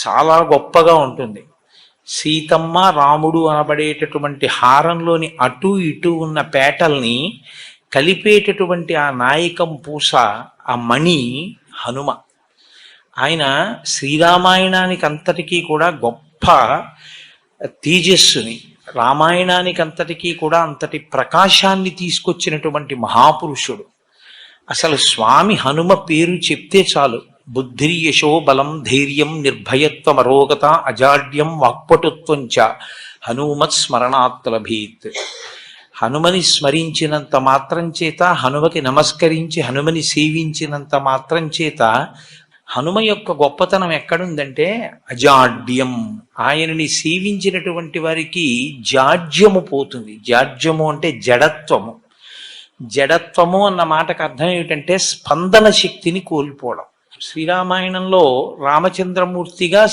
చాలా గొప్పగా ఉంటుంది. సీతమ్మ రాముడు అనబడేటటువంటి హారంలోని అటు ఇటు ఉన్న పేటల్ని కలిపేటటువంటి ఆ నాయకం పూస, ఆ మణి హనుమ. ఆయన శ్రీరామాయణానికి అంతటికీ కూడా గొప్ప తేజస్సుని, రామాయణానికి అంతటికీ కూడా అంతటి ప్రకాశాన్ని తీసుకొచ్చినటువంటి మహాపురుషుడు. అసలు స్వామి హనుమ పేరు చెప్తే చాలు, బుద్ధిర్యశో బలం ధైర్యం నిర్భయత్వం అరోగత అజాడ్యం వాక్పటుత్వం చ హనుమత్ స్మరణాత్ లభేత్. హనుమని స్మరించినంత మాత్రం చేత, హనుమకి నమస్కరించి హనుమని సేవించినంత మాత్రం చేత హనుమ యొక్క గొప్పతనం ఎక్కడుందంటే అజాడ్యం. ఆయనని సేవించినటువంటి వారికి జాడ్యము పోతుంది. జాడ్యము అంటే జడత్వము. జడత్వము అన్న మాటకు అర్థం ఏమిటంటే స్పందన శక్తిని కోల్పోవడం. శ్రీరామాయణంలో రామచంద్రమూర్తిగా